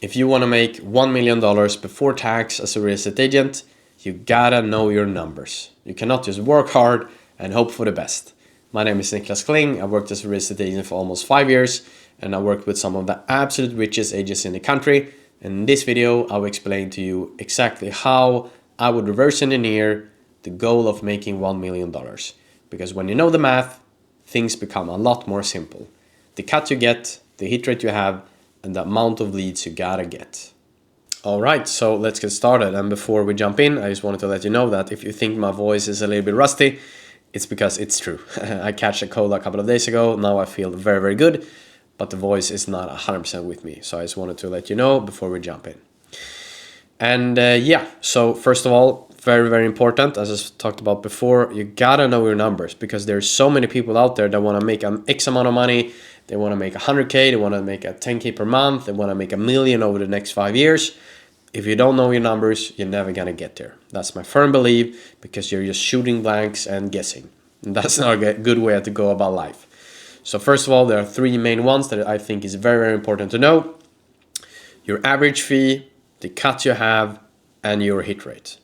If you want to make $1 million before tax as a real estate agent, you gotta know your numbers. You cannot just work hard and hope for the best. My name is Niklas Kling. I worked as a real estate agent for almost 5 years, and I worked with some of the absolute richest agents in the country. In this video, I will explain to you exactly how I would reverse engineer the goal of making $1 million. Because when you know the math, things become a lot more simple. The cut you get, the hit rate you have, and the amount of leads you gotta get. Alright, so let's get started. And before we jump in, I just wanted to let you know that if you think my voice is a little bit rusty, it's because it's true. I catch a cold a couple of days ago. Now I feel very, very good, but the voice is not 100% with me. So I just wanted to let you know before we jump in. And so first of all, very, very important, as I talked about before, you gotta know your numbers, because there's so many people out there that want to make an X amount of money. They want to make 100K, they want to make a 10K per month, they want to make $1 million over the next 5 years. If you don't know your numbers, you're never gonna get there. That's my firm belief, because you're just shooting blanks and guessing. And that's not a good way to go about life. So first of all, there are 3 main ones that I think is very, very important to know. Your average fee, the cut you have, and your hit rate.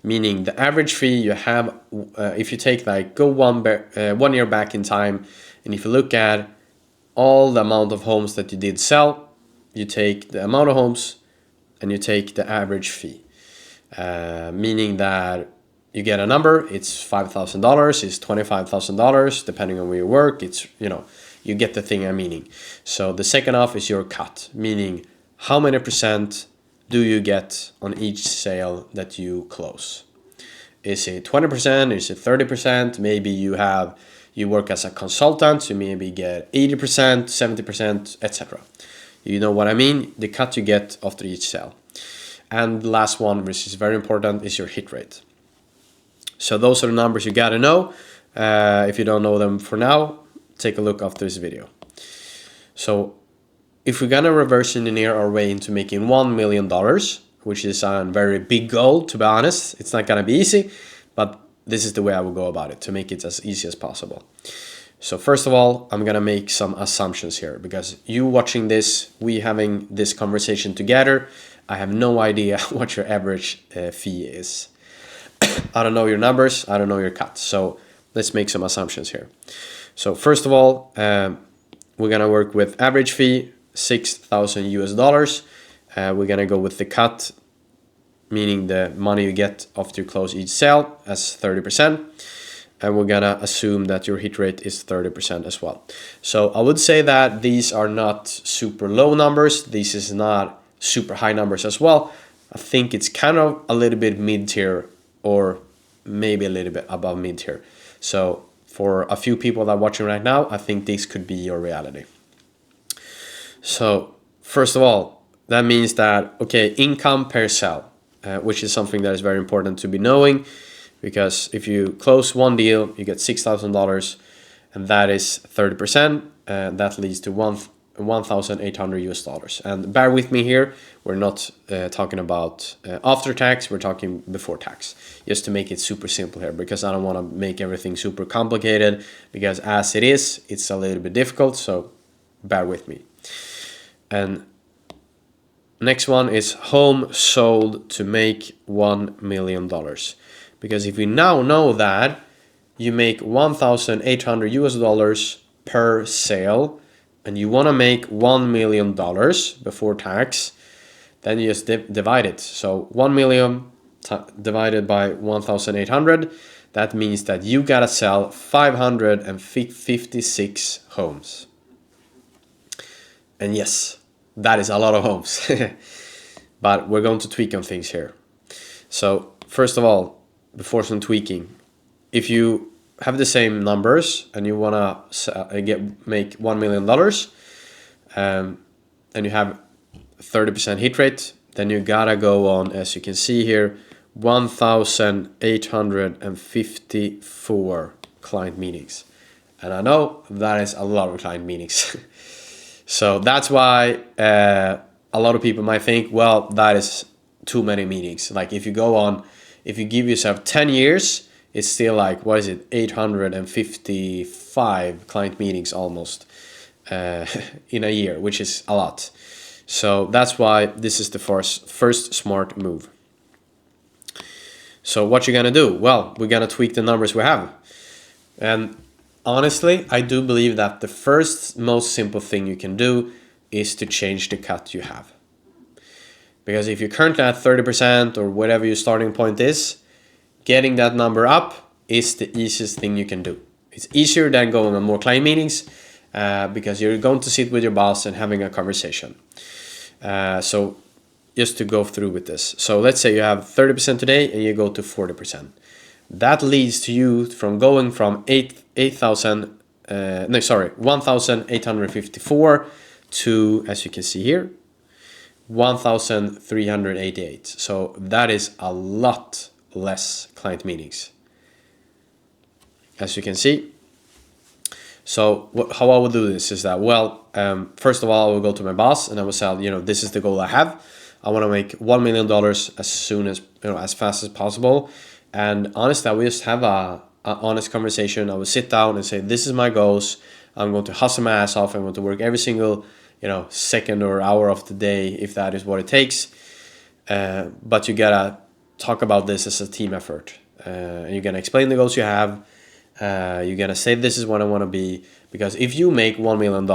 Meaning the average fee you have, if you take go 1 year back in time, and if you look at all the amount of homes that you did sell, you take the amount of homes and you take the average fee. Meaning that you get a number, it's $5,000, it's $25,000, depending on where you work, it's, you get the thing I'm meaning. So the second off is your cut, meaning how many percent do you get on each sale that you close? Is it 20%? Is it 30%? Maybe you work as a consultant, so you maybe get 80%, 70%, etc. You know what I mean? The cut you get after each sale. And the last one, which is very important, is your hit rate. So those are the numbers you gotta know. If you don't know them for now, take a look after this video. So if we're gonna reverse engineer our way into making $1 million, which is a very big goal, to be honest, it's not gonna be easy, but this is the way I will go about it to make it as easy as possible. So first of all, I'm gonna make some assumptions here, because you watching this, we having this conversation together, I have no idea what your average fee is. I don't know your numbers, I don't know your cuts. So let's make some assumptions here. So first of all, we're gonna work with average fee, $6,000 US. We're gonna go with the cut, meaning the money you get after you close each sale, as 30%. And we're gonna assume that your hit rate is 30% as well. So I would say that these are not super low numbers. This is not super high numbers as well. I think it's kind of a little bit mid-tier, or maybe a little bit above mid-tier. So for a few people that are watching right now, I think this could be your reality. So first of all, that means that, okay, income per sale, which is something that is very important to be knowing, because if you close one deal, you get $6,000, and that is 30%, that leads to $1,800 US. And bear with me here, we're not talking about after tax, we're talking before tax, just to make it super simple here, because I don't want to make everything super complicated, because as it is, it's a little bit difficult, so bear with me. And next one is home sold to make $1 million. Because if we now know that you make $1,800 US per sale, and you want to make $1 million before tax, then you just divide it. So 1 million divided by 1,800, that means that you gotta sell 556 homes. And yes, that is a lot of homes. But we're going to tweak on things here. So first of all, before some tweaking, if you have the same numbers and you want to make $1 million, and you have 30% hit rate, then you gotta go on, as you can see here, 1,854 client meetings. And I know that is a lot of client meetings. So that's why a lot of people might think, well, that is too many meetings. Like if you give yourself 10 years, it's still like, what is it, 855 client meetings almost in a year, which is a lot. So that's why this is the first smart move. So what you're gonna do? Well, we're gonna tweak the numbers we have. And honestly, I do believe that the first most simple thing you can do is to change the cut you have. Because if you're currently at 30% or whatever your starting point is, getting that number up is the easiest thing you can do. It's easier than going on more client meetings because you're going to sit with your boss and having a conversation. So just to go through with this. So let's say you have 30% today and you go to 40%. That leads to you from going from 1,854 to, as you can see here, 1,388. So that is a lot less client meetings, as you can see. So how I will do this is that, well, first of all, I will go to my boss and I will say, this is the goal I have. I want to make $1 million as soon as, as fast as possible. And honestly, I will just have a honest conversation. I will sit down and say, this is my goals. I'm going to hustle my ass off. I'm going to work every single, second or hour of the day, if that is what it takes. But you gotta talk about this as a team effort. And you're gonna explain the goals you have. You're gonna say, this is what I want to be. Because if you make $1 million,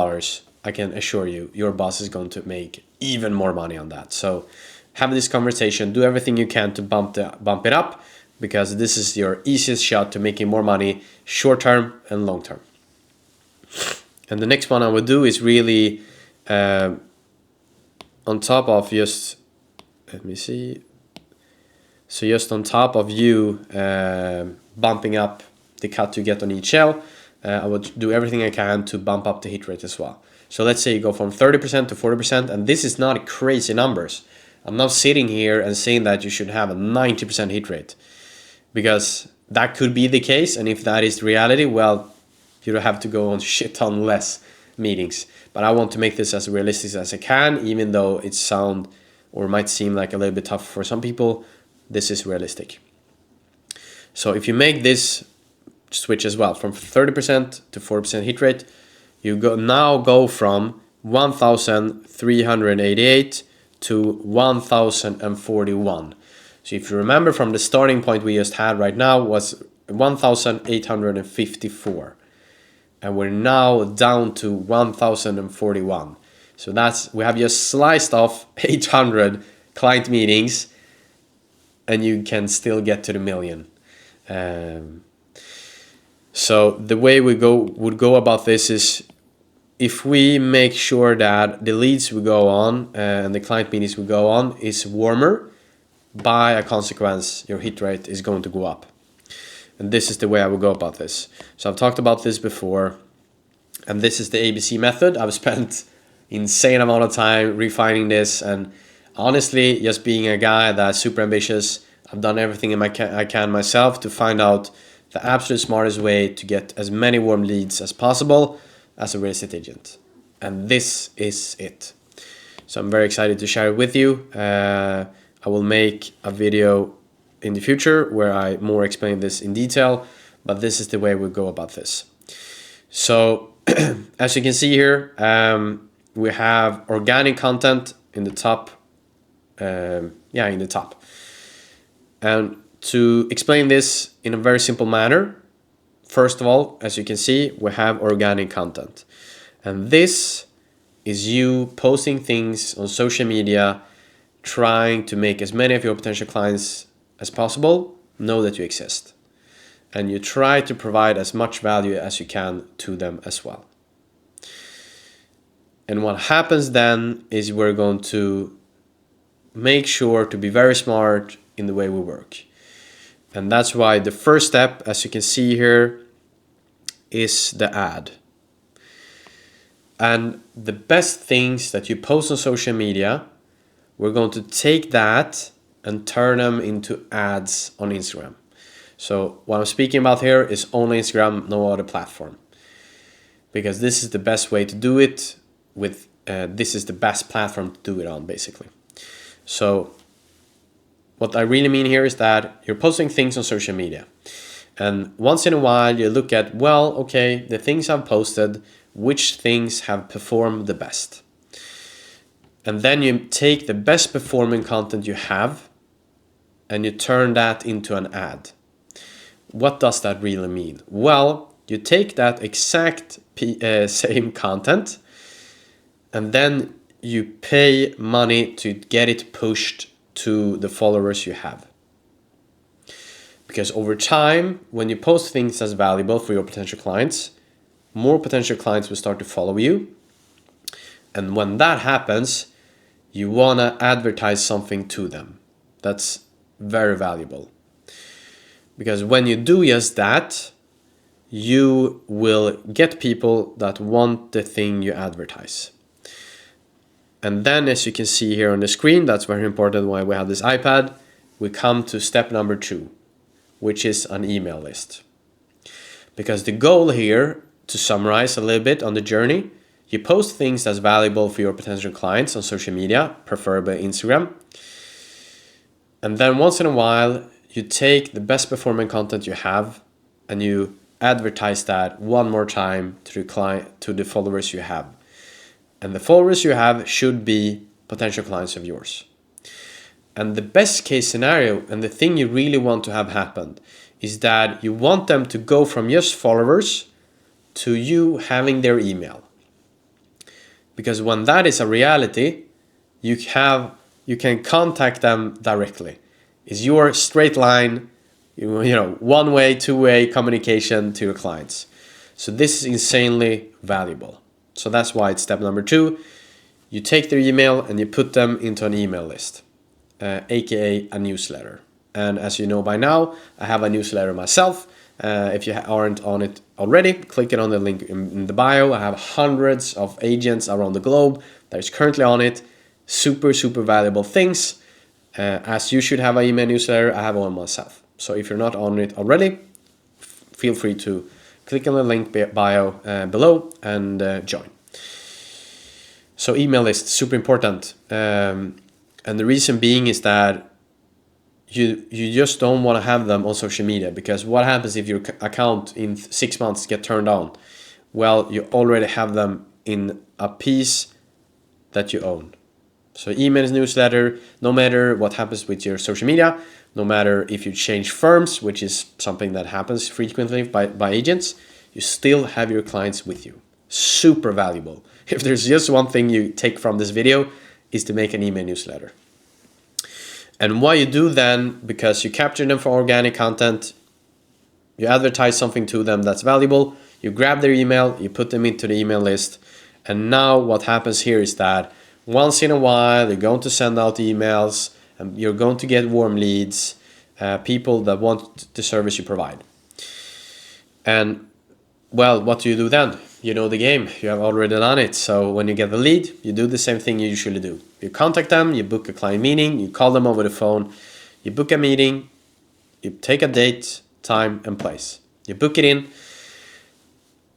I can assure you, your boss is going to make even more money on that. So have this conversation, do everything you can to bump it up, because this is your easiest shot to making more money short term and long term. And the next one I would do is really on top of just, let me see. So just on top of you bumping up the cut you get on each shell, I would do everything I can to bump up the hit rate as well. So let's say you go from 30% to 40%, and this is not crazy numbers. I'm not sitting here and saying that you should have a 90% hit rate, because that could be the case, and if that is the reality, well, you don't have to go on shit ton less meetings. But I want to make this as realistic as I can, even though it might seem like a little bit tough for some people. This is realistic. So if you make this switch as well from 30% to 40% hit rate, you now go from 1,388 to 1,041. So if you remember from the starting point we just had right now was 1,854. And we're now down to 1,041. So we have just sliced off 800 client meetings, and you can still get to the million. So the way we would go about this is, if we make sure that the leads we go on and the client meetings we go on is warmer, by a consequence, your hit rate is going to go up. And this is the way I would go about this. So I've talked about this before, and this is the ABC method. I've spent insane amount of time refining this, and honestly, just being a guy that's super ambitious, I've done everything I can myself to find out the absolute smartest way to get as many warm leads as possible as a real estate agent. And this is it. So I'm very excited to share it with you. I will make a video in the future where I more explain this in detail, but this is the way we go about this. So as you can see here, we have organic content in the top. In the top. And to explain this in a very simple manner, first of all, as you can see, we have organic content. And this is you posting things on social media, trying to make as many of your potential clients as possible know that you exist. And you try to provide as much value as you can to them as well. And what happens then is we're going to make sure to be very smart in the way we work. And that's why the first step, as you can see here, is the ad. And the best things that you post on social media, we're going to take that and turn them into ads on Instagram. So what I'm speaking about here is only Instagram, no other platform. Because this is the best way to do it this is the best platform to do it on, basically. So what I really mean here is that you're posting things on social media. And once in a while you look at, the things I've posted, which things have performed the best. And then you take the best performing content you have and you turn that into an ad. What does that really mean? Well, you take that exact same content and then you pay money to get it pushed to the followers you have. Because over time, when you post things that's valuable for your potential clients, more potential clients will start to follow you. And when that happens, you want to advertise something to them. That's very valuable. Because when you do just that, you will get people that want the thing you advertise. And then, as you can see here on the screen, that's very important why we have this iPad, we come to step number 2, which is an email list. Because the goal here, to summarize a little bit on the journey, you post things that's valuable for your potential clients on social media, preferably Instagram. And then once in a while, you take the best performing content you have and you advertise that one more time to the followers you have. And the followers you have should be potential clients of yours. And the best case scenario, and the thing you really want to have happen, is that you want them to go from just followers to you having their email. Because when that is a reality, you can contact them directly. It's your straight line, one-way, two-way communication to your clients. So this is insanely valuable. So that's why it's step number 2. You take their email and you put them into an email list, aka a newsletter. And as you know by now, I have a newsletter myself. If you aren't on it already, click it on the link in the bio. I have hundreds of agents around the globe that is currently on it. Super, super valuable things. As you should have an email newsletter, I have one myself. So if you're not on it already, feel free to click on the link bio below and join. So email list, super important. And the reason being is that you just don't want to have them on social media, because what happens if your account in 6 months get turned on? Well, you already have them in a piece that you own. So email newsletter, no matter what happens with your social media, no matter if you change firms, which is something that happens frequently by agents, you still have your clients with you. Super valuable. If there's just one thing you take from this video, is to make an email newsletter. And what you do then, because you capture them for organic content, you advertise something to them that's valuable, you grab their email, you put them into the email list, and now what happens here is that once in a while you're going to send out emails and you're going to get warm leads, people that want the service you provide. And well, what do you do then? You know the game, you have already done it. So when you get the lead, you do the same thing you usually do. You contact them, you book a client meeting, you call them over the phone, you book a meeting, you take a date, time and place. You book it in,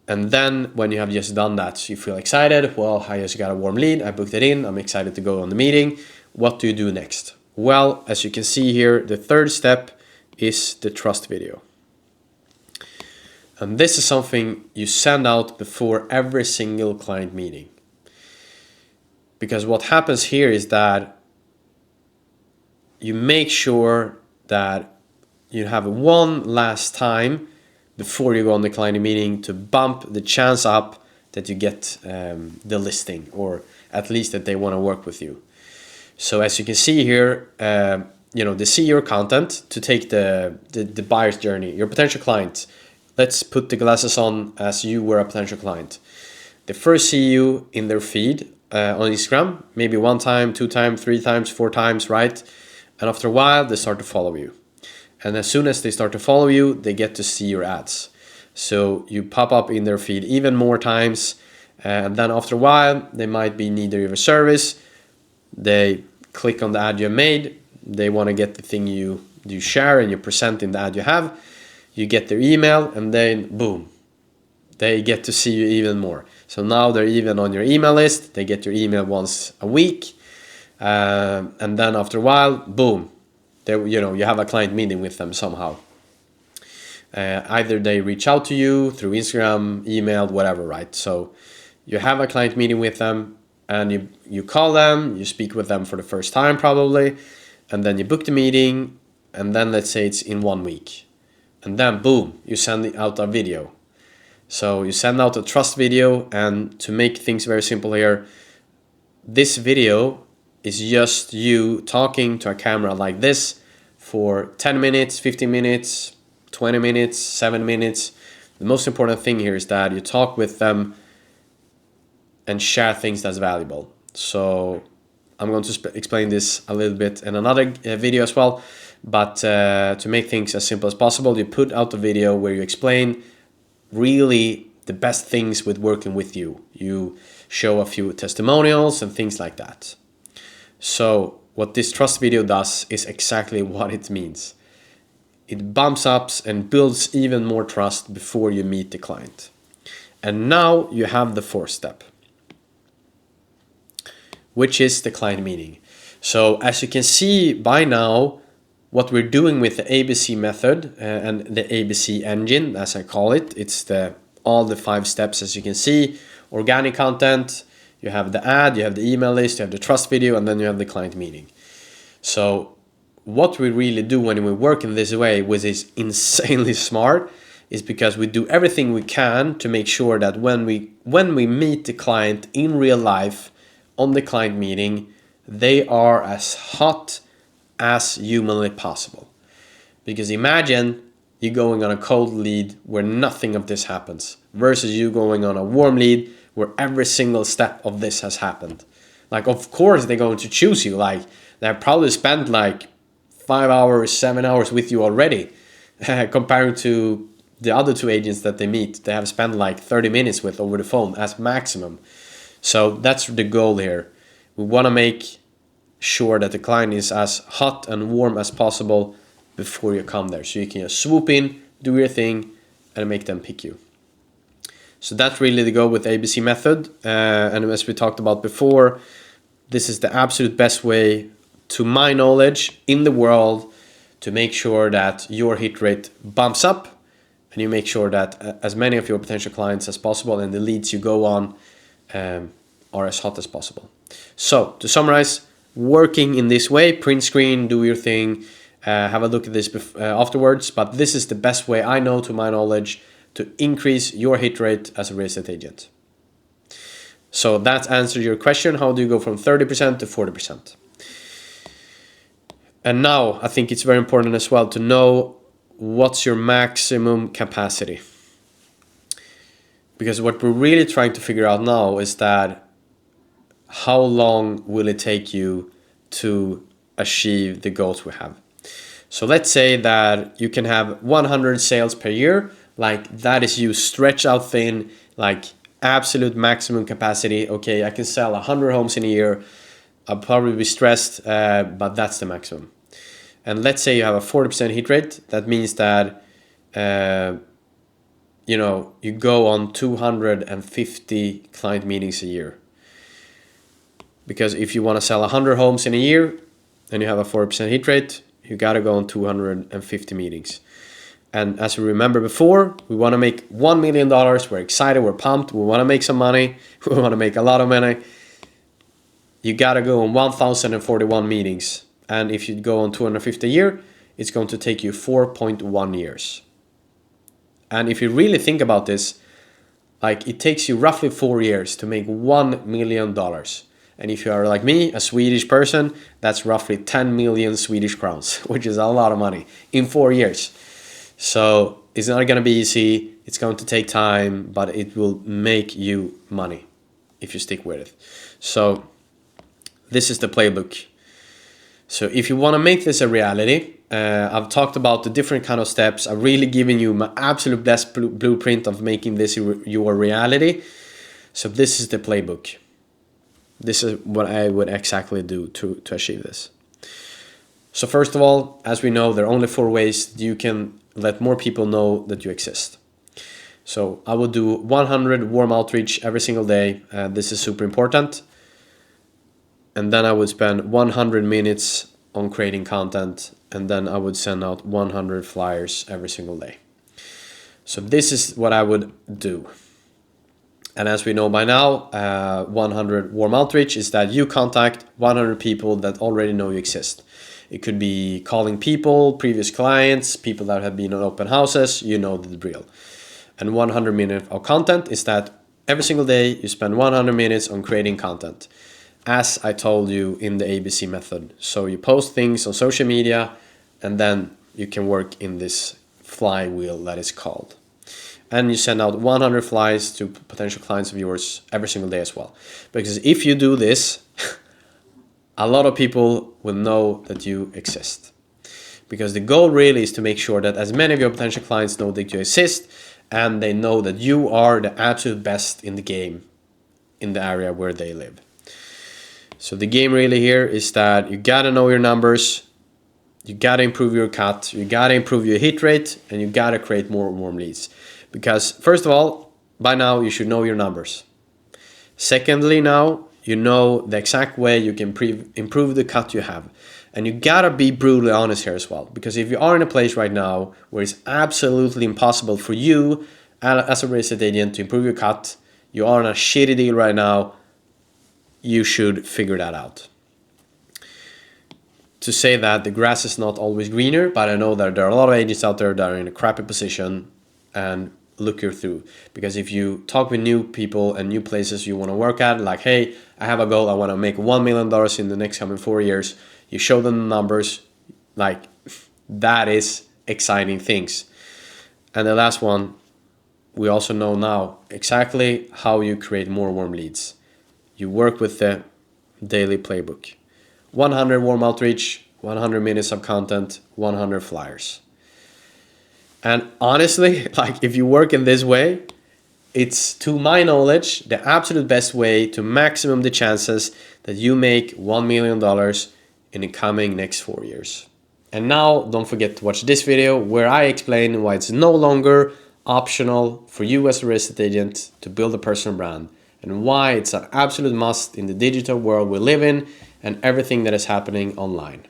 and then when you have just done that, you feel excited. Well, I just got a warm lead, I booked it in, I'm excited to go on the meeting. What do you do next? Well, as you can see here, the third step is the trust video. And this is something you send out before every single client meeting. Because what happens here is that you make sure that you have one last time before you go on the client meeting to bump the chance up that you get the listing, or at least that they want to work with you. So as you can see here, they see your content to take the buyer's journey, your potential client. Let's put the glasses on as you were a potential client. They first see you in their feed on Instagram, maybe 1 time, 2 times, 3 times, 4 times, right? And after a while, they start to follow you. And as soon as they start to follow you, they get to see your ads. So you pop up in their feed even more times. And then after a while, they might be needing your service. They click on the ad you made. They want to get the thing you share and you present in the ad you have. You get their email, and then boom, they get to see you even more. So now they're even on your email list. They get your email once a week, and then after a while, boom, you have a client meeting with them somehow. Either they reach out to you through Instagram, email, whatever, right? So you have a client meeting with them. and you call them, you speak with them for the first time probably, and then you book the meeting, and then let's say it's in 1 week, and then boom, you send out a video. So you send out a trust video, and to make things very simple here, this video is just you talking to a camera like this for 10 minutes, 15 minutes, 20 minutes, 7 minutes. The most important thing here is that you talk with them and share things that's valuable. So I'm going to explain this a little bit in another video as well, but to make things as simple as possible, you put out a video where you explain really the best things with working with you. You show a few testimonials and things like that. So what this trust video does is exactly what it means. It bumps up and builds even more trust before you meet the client. And now you have the fourth step, which is the client meeting. So as you can see by now, what we're doing with the ABC method and the ABC engine, as I call it, it's all the 5 steps, as you can see. Organic content, you have the ad, you have the email list, you have the trust video, and then you have the client meeting. So what we really do when we work in this way, which is insanely smart, is because we do everything we can to make sure that when we meet the client in real life on the client meeting, they are as hot as humanly possible. Because imagine you going on a cold lead where nothing of this happens versus you going on a warm lead where every single step of this has happened. Like, of course they're going to choose you. Like, they've probably spent like 5 hours, 7 hours with you already. Comparing to the other 2 agents that they meet, they have spent like 30 minutes with over the phone as maximum. So that's the goal here. We want to make sure that the client is as hot and warm as possible before you come there. So you can just swoop in, do your thing, and make them pick you. So that's really the goal with the ABC method. And as we talked about before, this is the absolute best way, to my knowledge, in the world to make sure that your hit rate bumps up, and you make sure that as many of your potential clients as possible and the leads you go on are as hot as possible. So to summarize, working in this way, print screen, do your thing, have a look at this afterwards, but this is the best way I know, to my knowledge, to increase your hit rate as a real estate agent. So that answered your question. How do you go from 30% to 40%? And now I think it's very important as well to know what's your maximum capacity. Because what we're really trying to figure out now is that how long will it take you to achieve the goals we have? So let's say that you can have 100 sales per year, like that is you stretch out thin, like absolute maximum capacity. Okay, I can sell 100 homes in a year. I'll probably be stressed, but that's the maximum. And let's say you have a 40% hit rate. That means that you go on 250 client meetings a year. Because if you want to sell 100 homes in a year and you have a 40% hit rate, you got to go on 250 meetings. And as we remember before, we want to make $1 million. We're excited, we're pumped, we want to make some money, we want to make a lot of money. You got to go on 1,041 meetings. And if you go on 250 a year, it's going to take you 4.1 years. And if you really think about this, like it takes you roughly 4 years to make $1 million. And if you are like me, a Swedish person, that's roughly 10 million Swedish crowns, which is a lot of money in 4 years. So it's not going to be easy. It's going to take time, but it will make you money if you stick with it. So this is the playbook. So if you want to make this a reality, I've talked about the different kind of steps. I've really given you my absolute best blueprint of making this your reality. So this is the playbook. This is what I would exactly do to achieve this. So first of all, as we know, there are only 4 ways you can let more people know that you exist. So I will do 100 warm outreach every single day. This is super important. And then I would spend 100 minutes on creating content. And then I would send out 100 flyers every single day. So this is what I would do. And as we know by now, 100 warm outreach is that you contact 100 people that already know you exist. It could be calling people, previous clients, people that have been on open houses, you know the drill. And 100 minutes of content is that every single day you spend 100 minutes on creating content, as I told you in the ABC method. So you post things on social media, and then you can work in this flywheel that is called. And you send out 100 flies to potential clients of yours every single day as well. Because if you do this, a lot of people will know that you exist. Because the goal really is to make sure that as many of your potential clients know that you exist, and they know that you are the absolute best in the game in the area where they live. So the game really here is that you gotta know your numbers, you gotta improve your cut, you gotta improve your hit rate, and you gotta create more warm leads. Because first of all, by now you should know your numbers. Secondly, now you know the exact way you can improve the cut you have. And you gotta be brutally honest here as well. Because if you are in a place right now where it's absolutely impossible for you as a real estate agent to improve your cut, you are in a shitty deal right now, you should figure that out. To say that the grass is not always greener, but I know that there are a lot of agents out there that are in a crappy position, and look you through. Because if you talk with new people and new places you want to work at, like, hey, I have a goal, I want to make $1 million in the next coming 4 years, you show them the numbers, like, that is exciting things. And the last one, we also know now exactly how you create more warm leads. You work with the Daily Playbook. 100 warm outreach, 100 minutes of content, 100 flyers. And honestly, like, if you work in this way, it's, to my knowledge, the absolute best way to maximum the chances that you make $1 million in the coming next 4 years. And now don't forget to watch this video where I explain why it's no longer optional for you as a real estate agent to build a personal brand, and why it's an absolute must in the digital world we live in and everything that is happening online.